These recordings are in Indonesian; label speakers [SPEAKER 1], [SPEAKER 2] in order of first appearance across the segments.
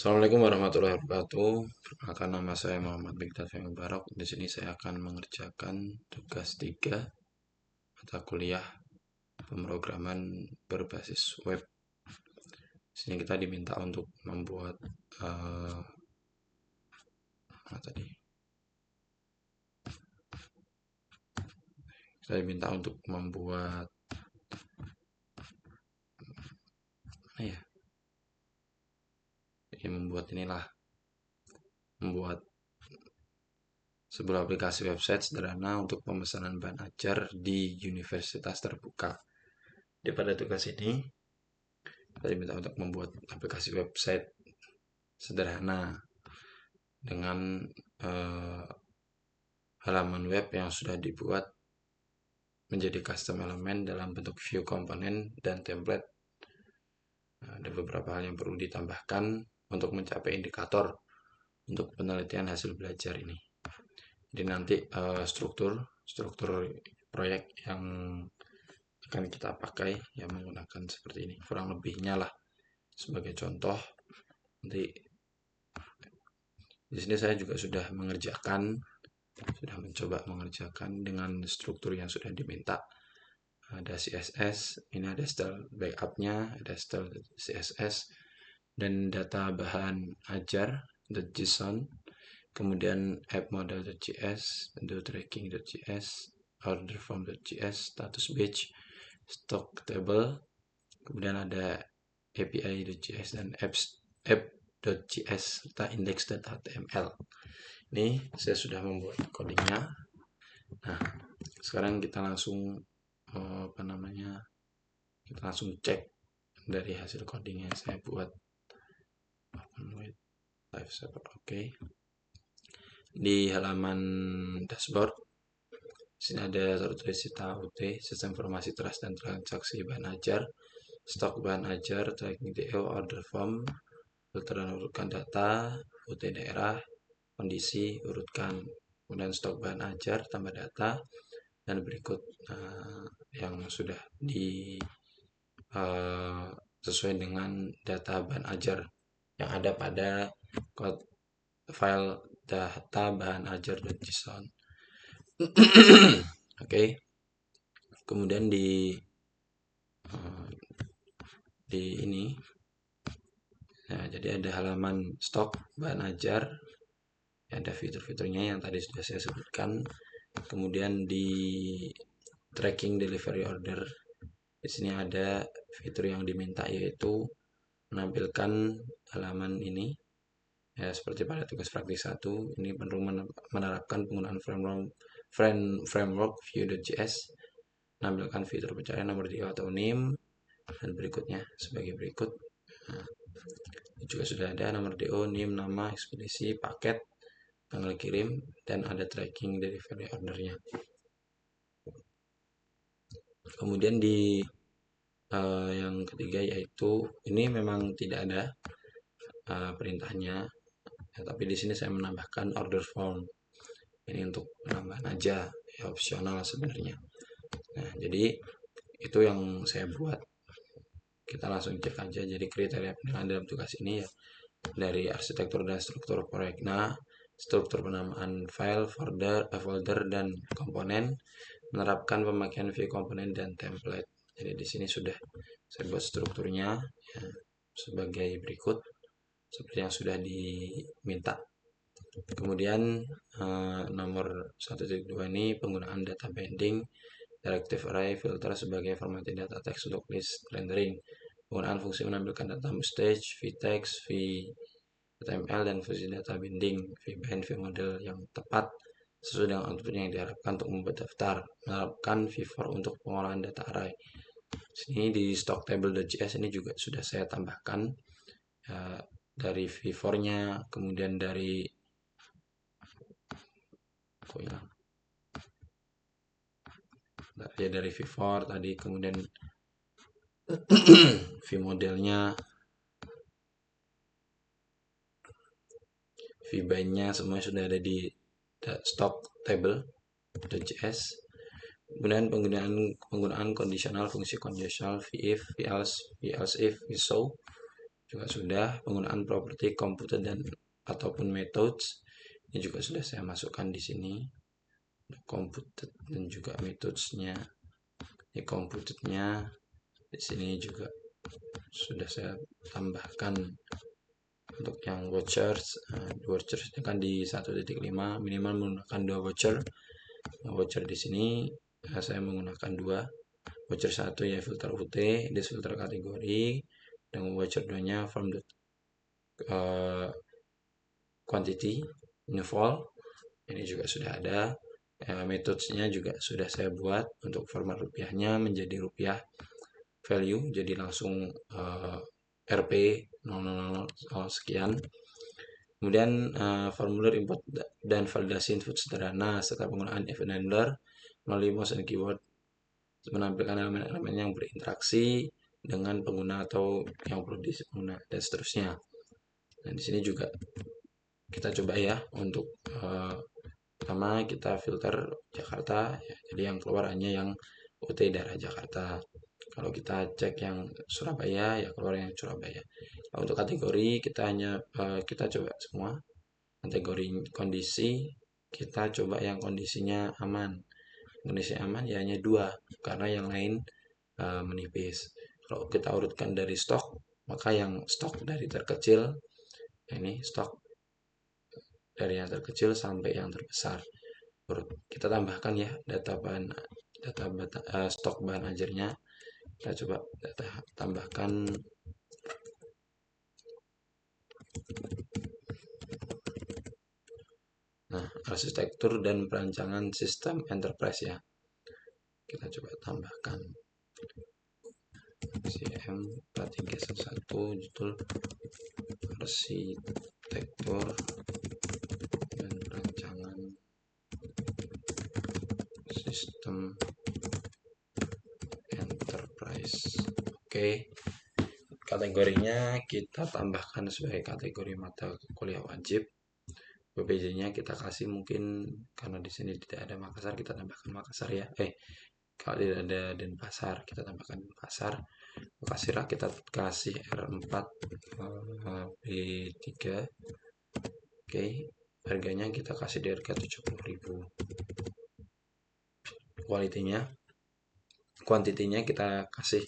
[SPEAKER 1] Assalamualaikum warahmatullahi wabarakatuh. Perkenalkan, nama saya Muhammad Bigdad Fahmi Barok. Di sini saya akan mengerjakan tugas 3 mata kuliah pemrograman berbasis web. Di sini kita diminta untuk membuat saya diminta untuk membuat membuat sebuah aplikasi website sederhana untuk pemesanan bahan ajar di universitas terbuka. Pada tugas ini, saya diminta untuk membuat aplikasi website sederhana dengan halaman web yang sudah dibuat menjadi custom elemen dalam bentuk view komponen dan template. Ada beberapa hal yang perlu ditambahkan untuk mencapai indikator untuk penelitian hasil belajar ini. Jadi nanti struktur proyek yang akan kita pakai yang menggunakan seperti ini, kurang lebihnya lah. Sebagai contoh, nanti di sini saya juga sudah mencoba mengerjakan dengan struktur yang sudah diminta. Ada CSS, ini ada style backupnya, ada style CSS, dan data bahan ajar.json, kemudian app-model.js, do-tracking.js, order-form.js, status page, stock table, kemudian ada api.js dan app.js serta index.html. Ini saya sudah membuat codingnya. Nah, sekarang kita langsung cek dari hasil coding yang saya buat. Oke. Di halaman dashboard, sini ada tulisita UT, sistem informasi teras dan transaksi bahan ajar, stok bahan ajar, tracking DO, order form, filter dan urutkan data, UT daerah, kondisi, urutkan, kemudian stok bahan ajar, tambah data, dan berikut yang sudah sesuai dengan data bahan ajar yang ada pada file data bahan ajar.json. Oke. Kemudian di ini, nah, jadi ada halaman stok bahan ajar, ada fitur-fiturnya yang tadi sudah saya sebutkan. Kemudian di tracking delivery order, di sini ada fitur yang diminta, yaitu menampilkan halaman ini ya, seperti pada tugas praktis 1. Ini perlu menerapkan penggunaan framework Vue.js, menampilkan fitur pencarian nomor DO atau NIM, dan berikutnya sebagai berikut. Nah, juga sudah ada nomor DO, NIM, nama, ekspedisi, paket, tanggal kirim, dan ada tracking delivery ordernya. Kemudian di yang ketiga, yaitu ini memang tidak ada perintahnya ya, tapi di sini saya menambahkan order form. Ini untuk penambahan aja ya, opsional sebenarnya. Nah, jadi itu yang saya buat. Kita langsung cek aja. Jadi kriteria penilaian dalam tugas ini ya, dari arsitektur dan struktur proyek. Nah, struktur penamaan file, folder, dan komponen, menerapkan pemakaian view komponen dan template. Jadi di sini sudah saya buat strukturnya ya, sebagai berikut seperti yang sudah diminta. Kemudian nomor 1.2 ini penggunaan data binding, directive array, filter sebagai formatting data text untuk list rendering, penggunaan fungsi menampilkan data stage, vtext, vhtml, dan fungsi data binding, vbind, vmodel yang tepat sesuai dengan output yang diharapkan untuk membuat daftar, menerapkan v-for untuk pengolahan data array. Sini di stock table.js ini juga sudah saya tambahkan dari v-for-nya, kemudian dari v-for tadi, kemudian v-modelnya, v-bind-nya, semuanya sudah ada di stock table.js. Kemudian penggunaan kondisional, fungsi conditional, v-if, v-else, v-else if, v-show, juga sudah. Penggunaan properti komputer dan ataupun methods ini juga sudah saya masukkan di sini. Komputer dan juga methodsnya. Ini komputernya di sini juga sudah saya tambahkan. Untuk yang vouchers, vouchers kan di 1.5 minimal menggunakan 2 voucher. Voucher di sini saya menggunakan 2. Voucher 1 ya filter UT, di filter kategori, dan voucher 2 nya form quantity new fall. Ini juga sudah ada. Methodenya juga sudah saya buat untuk format rupiahnya menjadi rupiah value, jadi langsung Rp 000 sekian. Kemudian formulir input dan validasi input sederhana serta penggunaan event handler melalui mouse and keyword menampilkan elemen-elemen yang berinteraksi dengan pengguna atau yang perlu pengguna dan seterusnya. Nah, di sini juga kita coba ya untuk pertama kita filter Jakarta ya, jadi yang keluar hanya yang UT daerah Jakarta. Kalau kita cek yang Surabaya ya keluar yang Surabaya. Nah, untuk kategori kita hanya kita coba semua kategori kondisi, kita coba yang kondisinya aman. Kondisi aman ya hanya 2 karena yang lain menipis. Kalau kita urutkan dari stok, maka yang stok dari terkecil, ini stok dari yang terkecil sampai yang terbesar. Kita tambahkan ya data stok bahan ajarnya. Kita coba tambahkan. Nah, arsitektur dan perancangan sistem enterprise ya. Kita coba tambahkan. CM 4311 judul arsitektur dan perancangan sistem enterprise. Oke. Kategorinya kita tambahkan sebagai kategori mata kuliah wajib. BPJ-nya kita kasih mungkin karena di sini tidak ada Makassar, kita tambahkan Makassar ya. Kalau tidak ada Denpasar, kita tambahkan Denpasar. Lokasi kita kasih R4 B3. Oke, harganya kita kasih di harga 70.000. Kuantitinya kita kasih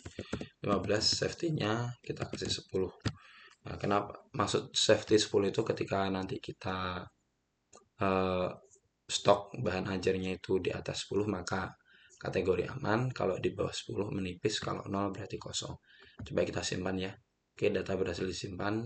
[SPEAKER 1] 15, safety-nya kita kasih 10. Nah, kenapa maksud safety 10 itu ketika nanti kita stok bahan ajarnya itu di atas 10 maka kategori aman, kalau di bawah 10 menipis, kalau 0 berarti kosong. Coba kita simpan ya. Oke, data berhasil disimpan.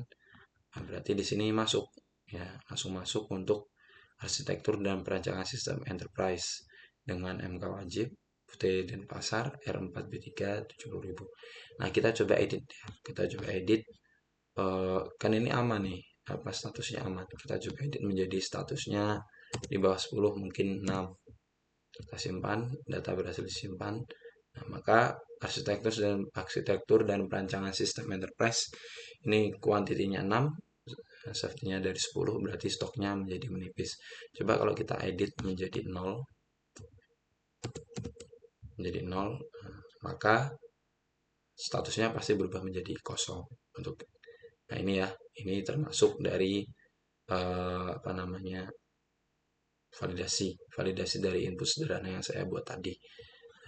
[SPEAKER 1] Nah, berarti di sini masuk ya, langsung masuk untuk arsitektur dan perancangan sistem enterprise dengan MK wajib, UT Denpasar, R4B3 70.000. Nah, kita coba edit ya. Kita coba edit kan ini aman nih. Apa statusnya aman? Kita coba edit menjadi statusnya di bawah 10 mungkin 6. Kita simpan, data berhasil disimpan. Nah, maka arsitektur dan perancangan sistem enterprise ini kuantitinya 6, safety-nya dari 10, berarti stoknya menjadi menipis. Coba kalau kita edit menjadi 0, maka statusnya pasti berubah menjadi kosong. Nah, ini ya, ini termasuk dari validasi dari input sederhana yang saya buat tadi.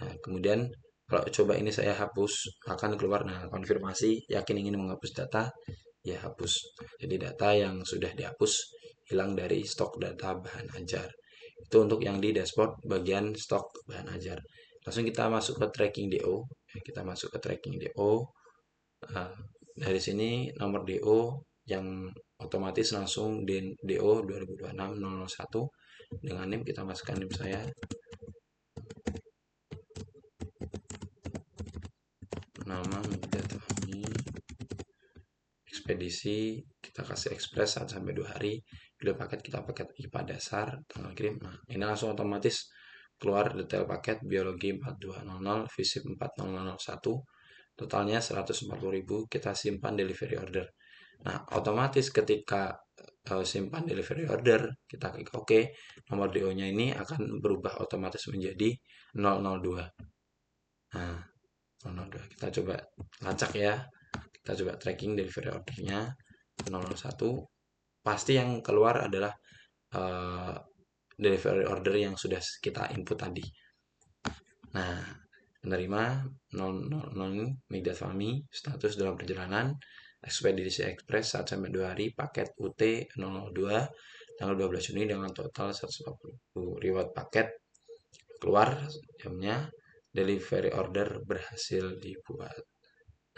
[SPEAKER 1] Nah, kemudian kalau coba ini saya hapus, akan keluar konfirmasi yakin ingin menghapus data, ya hapus. Jadi data yang sudah dihapus hilang dari stok data bahan ajar. Itu untuk yang di dashboard bagian stok bahan ajar. Langsung kita masuk ke tracking DO. Kita masuk ke tracking DO. Dari sini nomor DO yang otomatis langsung DO 2026-001 dengan NIM kita masukkan NIM saya. Nama media kami, ekspedisi kita kasih ekspres 1-2 hari. Bila paket kita paket IPA dasar, tanggal kirim. Nah, ini langsung otomatis keluar detail paket biologi 4200, fisip 4001. Totalnya 140.000, kita simpan delivery order. Nah, otomatis ketika simpan delivery order, kita klik OK, nomor DO-nya ini akan berubah otomatis menjadi 002. Nah, 002. Kita coba lacak ya. Kita coba tracking delivery ordernya 001. Pasti yang keluar adalah uh, delivery order yang sudah kita input tadi. Nah, menerima 000 ini Migdat Fahmi, status dalam perjalanan, ekspedisi ekspres 1-2 hari, paket UT 002, tanggal 12 Juni dengan total 140 reward paket, keluar jamnya, delivery order berhasil dibuat.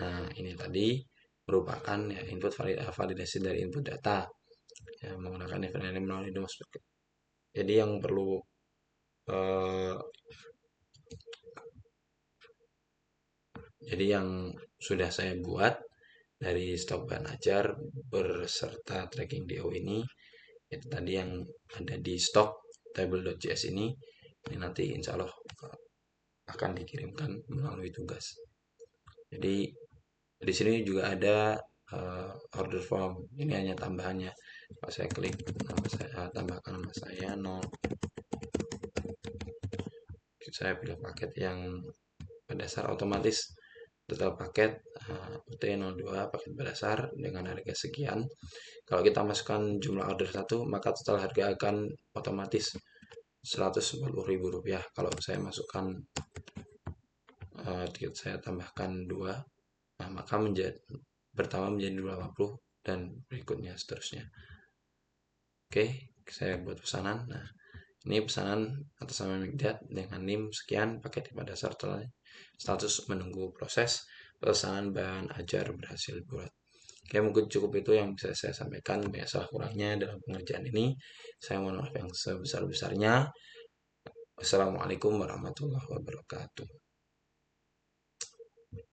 [SPEAKER 1] Nah, ini tadi merupakan ya, input validasi dari input data ya, menggunakan event name melalui Domus. Jadi yang perlu eh, jadi yang sudah saya buat dari stok bahan ajar berserta tracking DO ini itu tadi yang ada di stok table.js ini nanti insya Allah akan dikirimkan melalui tugas. Jadi di sini juga ada order form. Ini hanya tambahannya. Kalau saya klik nama saya, tambahkan nama saya 0. Saya pilih paket yang berdasar otomatis total paket UT02 paket berdasar dengan harga sekian. Kalau kita masukkan jumlah order 1, maka total harga akan otomatis Rp140.000. Kalau saya masukkan saya tambahkan 2, nah, maka bertambah menjadi 250 dan berikutnya seterusnya. Oke, saya buat pesanan. Nah, ini pesanan atas nama Migdat dengan NIM sekian, paket tipe dasar status menunggu proses, pesanan bahan ajar berhasil buat. Oke, mungkin cukup itu yang bisa saya sampaikan. Banyak salah kurangnya dalam pengerjaan ini. Saya mohon maaf yang sebesar-besarnya. Wassalamualaikum warahmatullahi wabarakatuh.